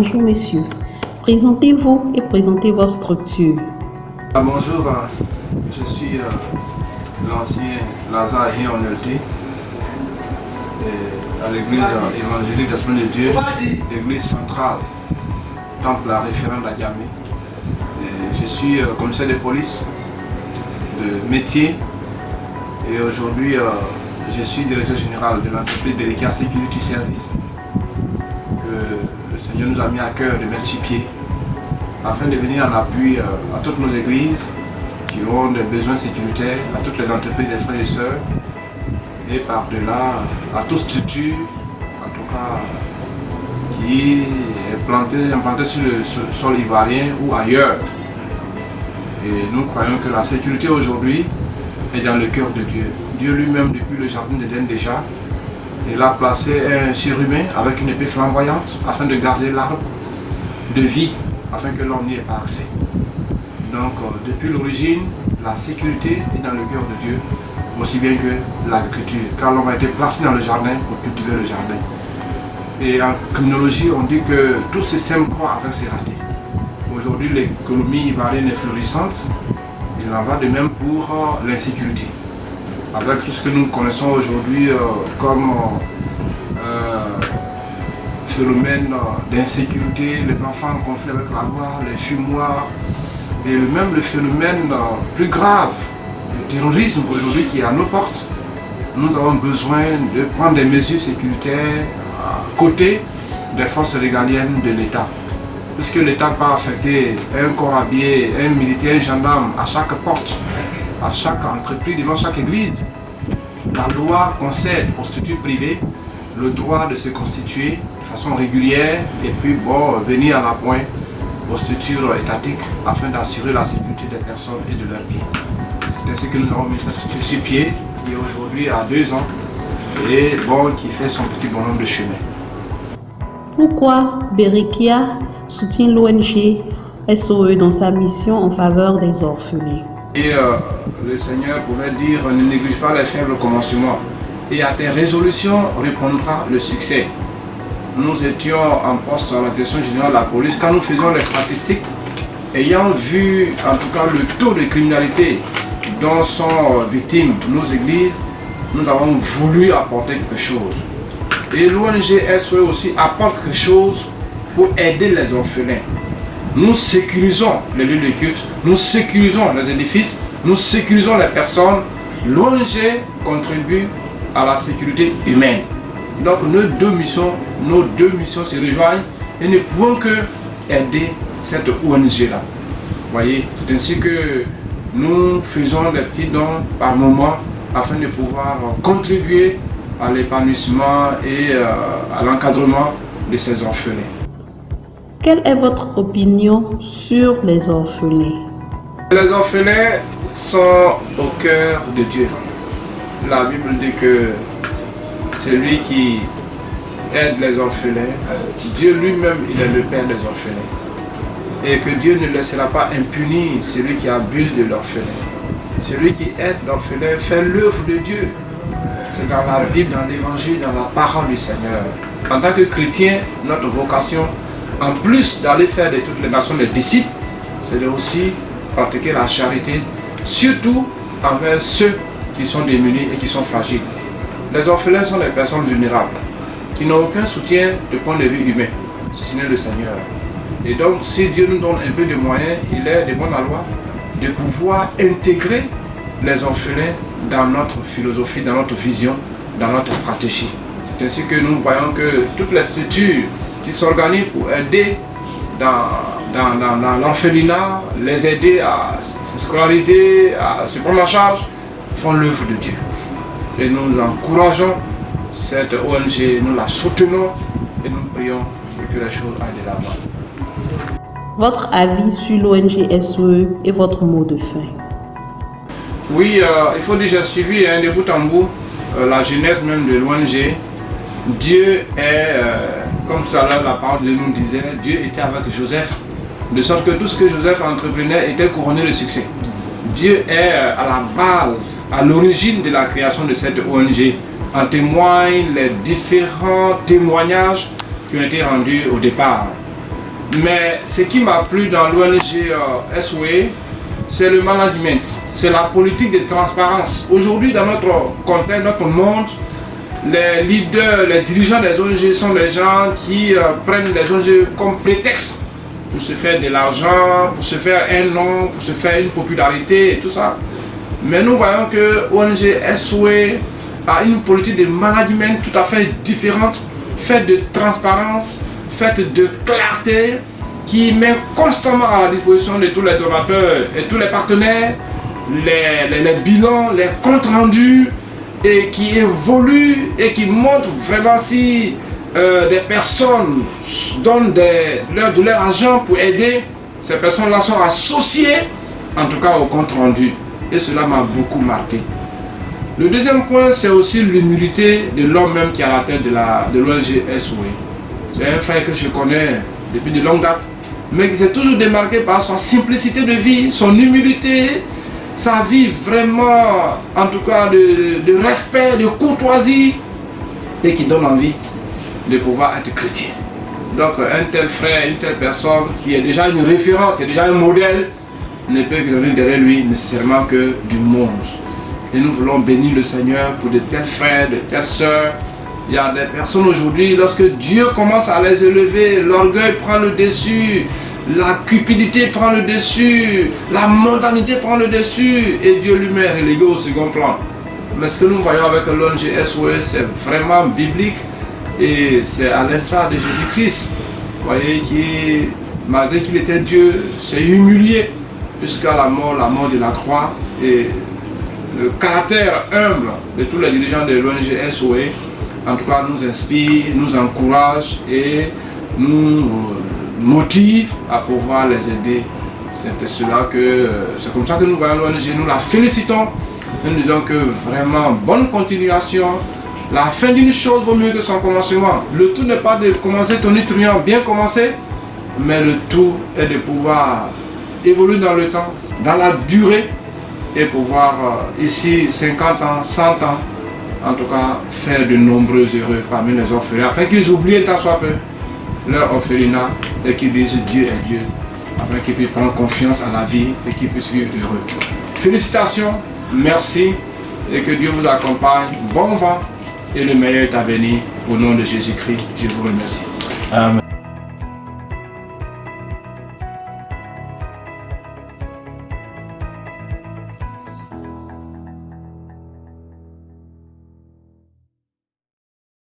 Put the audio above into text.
Bonjour monsieur. Présentez-vous et présentez votre structure. Bonjour, je suis l'ancien Lazare Hien-Onelté à l'église évangélique d'Assemblée de Dieu, l'église centrale, temple la référente d'Adiamé. Je suis commissaire de police de métier et aujourd'hui je suis directeur général de l'entreprise Berikia Security Service que le Seigneur nous a mis à cœur de mettre sur pied afin de venir en appui à toutes nos églises qui ont des besoins sécuritaires, à toutes les entreprises des frères et sœurs et par-delà à toute structure, en tout cas qui est implantée sur le sol ivoirien ou ailleurs. Et nous croyons que la sécurité aujourd'hui est dans le cœur de Dieu. Dieu lui-même, depuis le jardin d'Éden déjà, il a placé un chérubin avec une épée flamboyante afin de garder l'arbre de vie, afin que l'homme n'y ait pas accès. Donc, depuis l'origine, la sécurité est dans le cœur de Dieu, aussi bien que l'agriculture, car l'homme a été placé dans le jardin pour cultiver le jardin. Et en criminologie, on dit que tout système croît avec ses ratés. Aujourd'hui, l'économie ivoirienne est florissante. Il en va de même pour l'insécurité. Avec tout ce que nous connaissons aujourd'hui comme phénomène d'insécurité, les enfants en conflit avec la loi, les fumoirs, et même le phénomène plus grave, le terrorisme aujourd'hui qui est à nos portes. Nous avons besoin de prendre des mesures sécuritaires à côté des forces régaliennes de l'État. Puisque l'État peut affecter un corps habillé, un militaire, un gendarme à chaque porte, à chaque entreprise, devant chaque église. La loi concède aux structures privées le droit de se constituer de façon régulière et puis venir à l'appoint aux structures étatiques afin d'assurer la sécurité des personnes et de leurs biens. C'est ainsi que nous avons mis cette structure sur pied qui aujourd'hui a 2 ans et qui fait son petit bonhomme de chemin. Pourquoi Berikia soutient l'ONG SOE dans sa mission en faveur des orphelins? Et le Seigneur pouvait dire ne néglige pas les faibles commencements et à tes résolutions répondra le succès. Nous étions en poste à la direction générale de la police quand nous faisions les statistiques, ayant vu en tout cas le taux de criminalité dont sont victimes nos églises, nous avons voulu apporter quelque chose. Et l'ONG SOE aussi apporte quelque chose pour aider les orphelins. Nous sécurisons les lieux de culte, nous sécurisons les édifices, nous sécurisons les personnes. L'ONG contribue à la sécurité humaine. Donc nos deux missions se rejoignent et ne pouvons que aider cette ONG-là. Vous voyez, c'est ainsi que nous faisons des petits dons par moment afin de pouvoir contribuer à l'épanouissement et à l'encadrement de ces orphelins. Quelle est votre opinion sur les orphelins? Les orphelins sont au cœur de Dieu. La Bible dit que celui qui aide les orphelins, Dieu lui-même, il est le père des orphelins. Et que Dieu ne laissera pas impuni celui qui abuse de l'orphelin. Celui qui aide l'orphelin fait l'œuvre de Dieu. C'est dans la Bible, dans l'Évangile, dans la parole du Seigneur. En tant que chrétien, notre vocation, en plus d'aller faire de toutes les nations des disciples, c'est de aussi pratiquer la charité, surtout envers ceux qui sont démunis et qui sont fragiles. Les orphelins sont des personnes vulnérables, qui n'ont aucun soutien de point de vue humain, si ce n'est le Seigneur. Et donc, si Dieu nous donne un peu de moyens, il est de bonne loi de pouvoir intégrer les orphelins dans notre philosophie, dans notre vision, dans notre stratégie. C'est ainsi que nous voyons que toutes les structures qui s'organisent pour aider dans l'orphelinat, les aider à se scolariser, à se prendre en charge, font l'œuvre de Dieu. Et nous encourageons cette ONG, nous la soutenons et nous prions pour que les choses aillent de l'avant. Votre avis sur l'ONG SOE et votre mot de fin? Oui, il faut dire que j'ai suivi de bout en bout la genèse même de l'ONG. Dieu est, comme tout à l'heure la parole de nous disait, Dieu était avec Joseph, de sorte que tout ce que Joseph entreprenait était couronné de succès. Dieu est à la base, à l'origine de la création de cette ONG. En témoignent les différents témoignages qui ont été rendus au départ. Mais ce qui m'a plu dans l'ONG SOE, c'est le management, c'est la politique de transparence. Aujourd'hui, dans notre contexte, notre monde, les leaders, les dirigeants des ONG sont des gens qui prennent les ONG comme prétexte pour se faire de l'argent, pour se faire un nom, pour se faire une popularité et tout ça. Mais nous voyons que l'ONG SOE a une politique de management tout à fait différente, faite de transparence, faite de clarté, qui met constamment à la disposition de tous les donateurs et tous les partenaires les bilans, les comptes rendus, et qui évolue et qui montre vraiment si des personnes donnent de leur argent pour aider, ces personnes-là sont associées en tout cas au compte rendu, et cela m'a beaucoup marqué. Le deuxième point, c'est aussi l'humilité de l'homme même qui est à la tête de l'ONG SOE. J'ai un frère que je connais depuis de longues dates, mais qui s'est toujours démarqué par sa simplicité de vie, son humilité, sa vie vraiment, en tout cas, de respect, de courtoisie, et qui donne envie de pouvoir être chrétien. Donc un tel frère, une telle personne qui est déjà une référence, qui est déjà un modèle, ne peut donner derrière lui nécessairement que du monde. Et nous voulons bénir le Seigneur pour de tels frères, de telles sœurs. Il y a des personnes aujourd'hui, lorsque Dieu commence à les élever, l'orgueil prend le dessus, la cupidité prend le dessus, la mondanité prend le dessus, et Dieu lui-même est relégué au second plan. Mais ce que nous voyons avec l'ONG SOE, c'est vraiment biblique, et c'est à l'instar de Jésus-Christ, vous voyez, qui, malgré qu'il était Dieu, s'est humilié jusqu'à la mort de la croix, et le caractère humble de tous les dirigeants de l'ONG SOE, en tout cas, nous inspire, nous encourage et nous motive à pouvoir les aider. C'est comme ça que nous voyons l'ONG, nous la félicitons, nous disons que vraiment bonne continuation. La fin d'une chose vaut mieux que son commencement. Le tout n'est pas de commencer tonitruant, bien commencer, mais le tout est de pouvoir évoluer dans le temps, dans la durée, et pouvoir ici 50 ans, 100 ans, en tout cas faire de nombreux heureux parmi les orphelins, afin qu'ils oublient tant soit peu leur orphelinat et qu'ils disent Dieu est Dieu, afin qu'ils puissent prendre confiance à la vie et qu'ils puissent vivre heureux. Félicitations, merci, et que Dieu vous accompagne. Bon vent, et le meilleur est à venir. Au nom de Jésus-Christ, je vous remercie. Amen.